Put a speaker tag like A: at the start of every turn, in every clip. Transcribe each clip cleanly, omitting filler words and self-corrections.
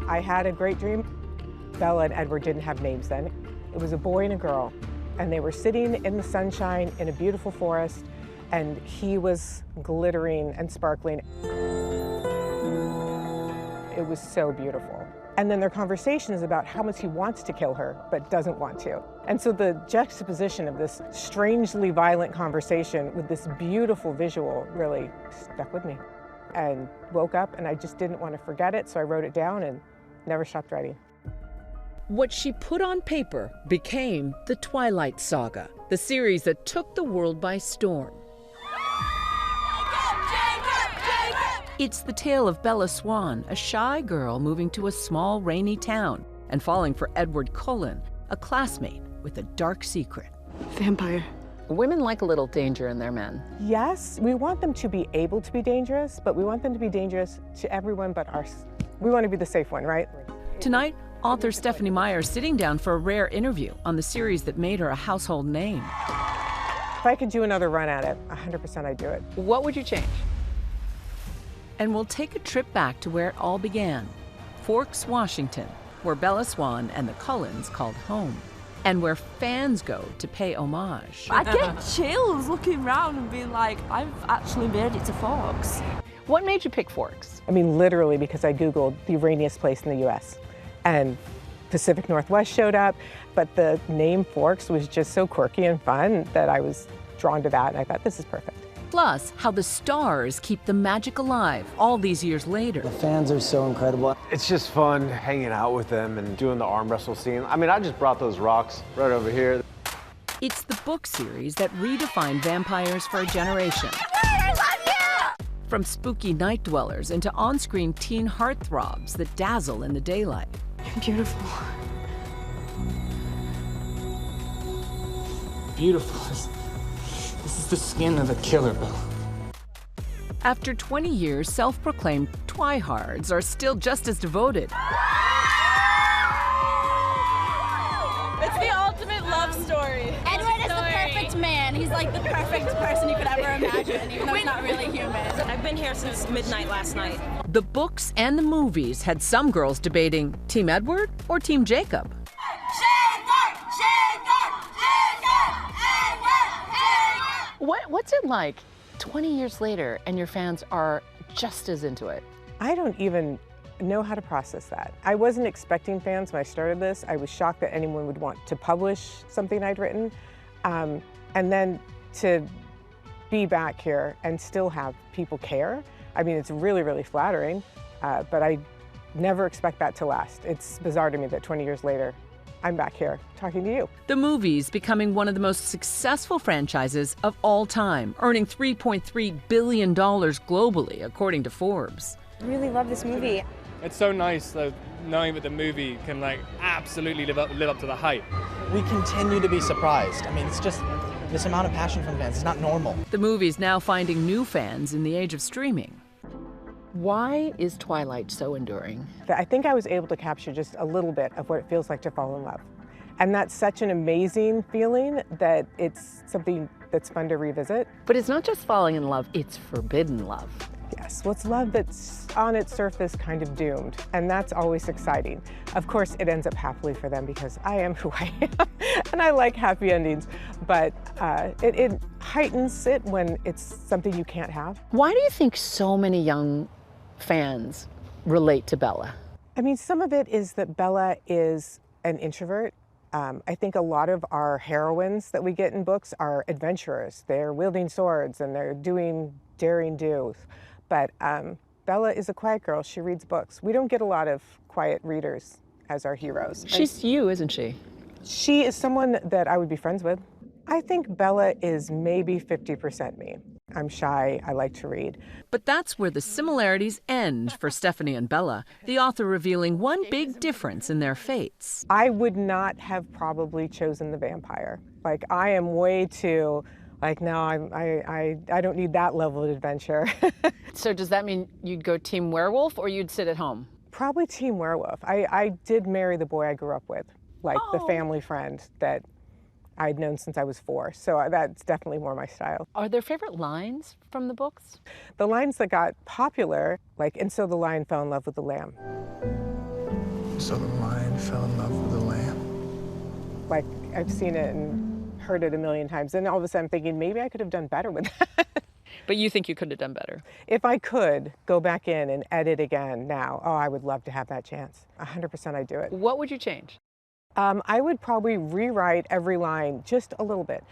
A: I had a great dream. Bella and Edward didn't have names then. It was a boy and a girl, and they were sitting in the sunshine in a beautiful forest, and he was glittering and sparkling. It was so beautiful. And then their conversation is about how much he wants to kill her, but doesn't want to. And so the juxtaposition of this strangely violent conversation with this beautiful visual really stuck with me. And woke up and I just didn't want to forget it, so I wrote it down and never stopped writing.
B: What she put on paper became the Twilight Saga, the series that took the world by storm. It's the tale of Bella Swan, a shy girl moving to a small, rainy town and falling for Edward Cullen, a classmate with a dark secret.
C: Vampire.
D: Women like a little danger in their men.
A: Yes, we want them to be able to be dangerous, but we want them to be dangerous to everyone but us. We want to be the safe one, right?
B: Tonight, author Stephenie Meyer is sitting down for a rare interview on the series that made her a household name.
A: If I could do another run at it, 100% I'd do it.
D: What would you change?
B: And we'll take a trip back to where it all began, Forks, Washington, where Bella Swan and the Cullens called home, and where fans go to pay homage.
C: I get chills looking around and being like, I've actually made it to Forks.
D: What made you pick Forks?
A: I mean, literally, because I Googled the rainiest place in the US, and Pacific Northwest showed up, but the name Forks was just so quirky and fun that I was drawn to that, and I thought, this is perfect.
B: Plus, how the stars keep the magic alive all these years later.
E: The fans are so incredible.
F: It's just fun hanging out with them and doing the arm wrestle scene. I mean, I just brought those rocks right over here.
B: It's the book series that redefined vampires for a generation.
C: I love you!
B: From spooky night dwellers into on-screen teen heartthrobs that dazzle in the daylight.
C: You're beautiful.
G: Beautiful. This is the skin of a killer, Bill.
B: After 20 years, self-proclaimed twihards are still just as devoted.
C: It's the ultimate love story.
H: Edward is the perfect man. He's like the perfect person you could ever imagine, even though he's not really human.
I: I've been here since midnight last night.
B: The books and the movies had some girls debating Team Edward or Team Jacob.
D: What's it like 20 years later and your fans are just as into it?
A: I don't even know how to process that. I wasn't expecting fans when I started this. I was shocked that anyone would want to publish something I'd written. And then to be back here and still have people care, I mean, it's really, really flattering, but I never expect that to last. It's bizarre to me that 20 years later, I'm back here talking to you.
B: The movies becoming one of the most successful franchises of all time, earning $3.3 billion globally, according to Forbes.
H: I really love this movie.
G: It's so nice though, knowing that the movie can like absolutely live up to the hype.
E: We continue to be surprised. I mean, it's just this amount of passion from fans. It's not normal.
B: The movie's now finding new fans in the age of streaming.
D: Why is Twilight so enduring?
A: I think I was able to capture just a little bit of what it feels like to fall in love. And that's such an amazing feeling that it's something that's fun to revisit.
D: But it's not just falling in love, it's forbidden love.
A: Yes, well, it's love that's on its surface kind of doomed, and that's always exciting. Of course, it ends up happily for them because I am who I am, and I like happy endings, but it heightens it when it's something you can't have.
D: Why do you think so many young fans relate to Bella?
A: I mean, some of it is that Bella is an introvert. I think a lot of our heroines that we get in books are adventurers. They're wielding swords and they're doing daring do. But Bella is a quiet girl. She reads books. We don't get a lot of quiet readers as our heroes.
D: She's you, isn't she?
A: She is someone that I would be friends with. I think Bella is maybe 50% me. I'm shy, I like to read.
B: But that's where the similarities end for Stephenie and Bella, the author revealing one big difference in their fates.
A: I would not have probably chosen the vampire. Like, I am way too, like, no, I don't need that level of adventure.
D: So does that mean you'd go team werewolf or you'd sit at home?
A: Probably team werewolf. I did marry the boy I grew up with, like the family friend that I'd known since I was 4, so that's definitely more my style.
D: Are there favorite lines from the books?
A: The lines that got popular, like, and so the lion fell in love with the lamb.
J: So the lion fell in love with the lamb.
A: Like, I've seen it and heard it a million times, and all of a sudden I'm thinking, maybe I could have done better with that.
D: But you think you could have done better?
A: If I could go back in and edit again now, oh, I would love to have that chance. 100% I'd do it.
D: What would you change?
A: I would probably rewrite every line just a little bit.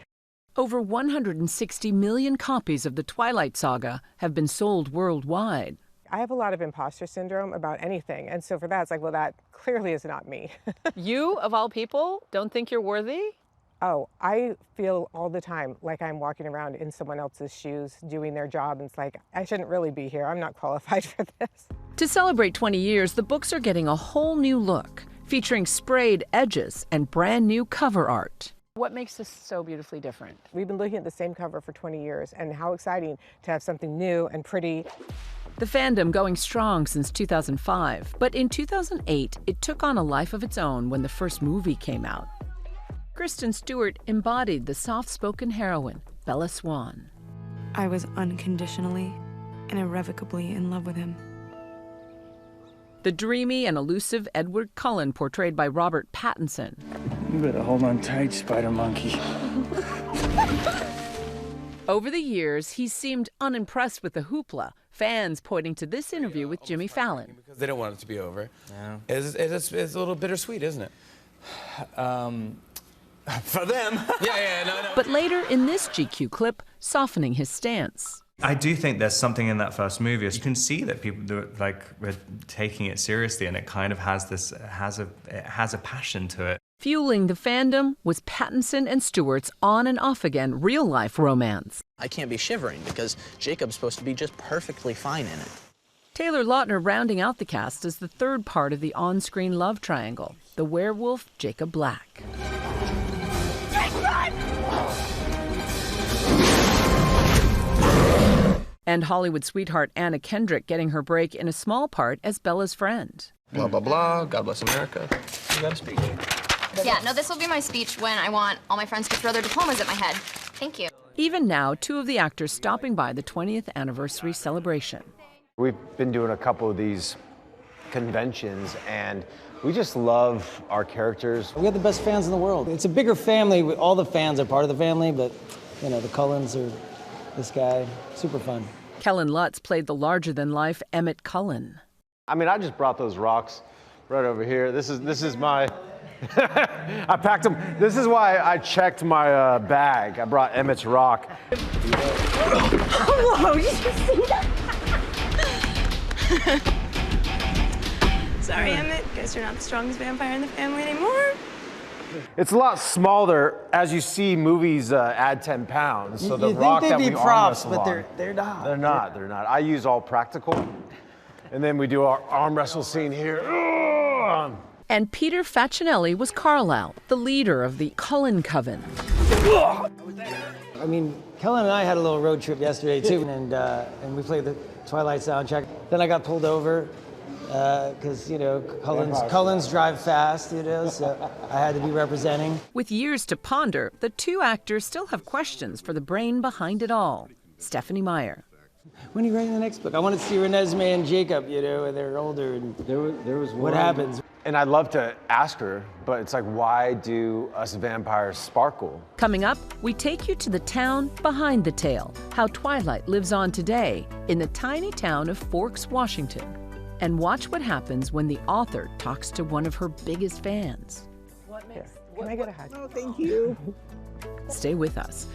B: Over 160 million copies of the Twilight saga have been sold worldwide.
A: I have a lot of imposter syndrome about anything, and so for that, it's like, well, that clearly is not me.
D: You, of all people, don't think you're worthy?
A: Oh, I feel all the time like I'm walking around in someone else's shoes doing their job, and it's like, I shouldn't really be here. I'm not qualified for this.
B: To celebrate 20 years, the books are getting a whole new look, featuring sprayed edges and brand new cover art.
D: What makes this so beautifully different?
A: We've been looking at the same cover for 20 years, and how exciting to have something new and pretty.
B: The fandom going strong since 2005, but in 2008, it took on a life of its own when the first movie came out. Kristen Stewart embodied the soft-spoken heroine, Bella Swan.
K: I was unconditionally and irrevocably in love with him.
B: The dreamy and elusive Edward Cullen, portrayed by Robert Pattinson.
L: You better hold on tight, Spider Monkey.
B: Over the years, he seemed unimpressed with the hoopla, fans pointing to this interview with Jimmy Fallon.
M: Because they don't want it to be over. Yeah. It's a little bittersweet, isn't it? For them. No.
B: But later in this GQ clip, softening his stance.
N: I do think there's something in that first movie. You can see that people were taking it seriously, and it kind of has a passion to it.
B: Fueling the fandom was Pattinson and Stewart's on and off again real-life romance.
E: I can't be shivering because Jacob's supposed to be just perfectly fine in it.
B: Taylor Lautner rounding out the cast as the third part of the on-screen love triangle, the werewolf Jacob Black. And Hollywood sweetheart Anna Kendrick getting her break in a small part as Bella's friend.
O: Blah, blah, blah. God bless America. You got a speech.
P: Yeah, no, this will be my speech when I want all my friends to throw their diplomas at my head. Thank you.
B: Even now, two of the actors stopping by the 20th anniversary celebration.
F: We've been doing a couple of these conventions, and we just love our characters.
Q: We have the best fans in the world. It's a bigger family. All the fans are part of the family, but, you know, the Cullens are this guy. Super fun.
B: Kellen Lutz played the larger-than-life Emmett Cullen.
F: I mean, I just brought those rocks right over here. This is my... I packed them. This is why I checked my bag. I brought Emmett's rock.
P: Whoa, did you see that?
K: Sorry, Emmett. Guess you're not the strongest vampire in the family anymore.
F: It's a lot smaller as you see movies add 10 pounds. So the rock that we arm wrestle on,
Q: they're not.
F: They're not. I use all practical, and then we do our arm wrestle scene here.
B: And Peter Facinelli was Carlisle, the leader of the Cullen Coven.
Q: I mean, Kellen and I had a little road trip yesterday too, and we played the Twilight soundtrack. Then I got pulled over because you know Cullens drive fast, you know, so I had to be representing.
B: With years to ponder, the two actors still have questions for the brain behind it all. Stephenie Meyer.
Q: When are you writing the next book? I want to see Renesmee and Jacob, you know, and they're older, and there was what happens.
F: And I'd love to ask her, but it's like, why do us vampires sparkle?
B: Coming up, we take you to the town behind the tale, how Twilight lives on today in the tiny town of Forks, Washington. And watch what happens when the author talks to one of her biggest fans.
A: Can I get a hug? Oh, thank you.
B: Stay with us.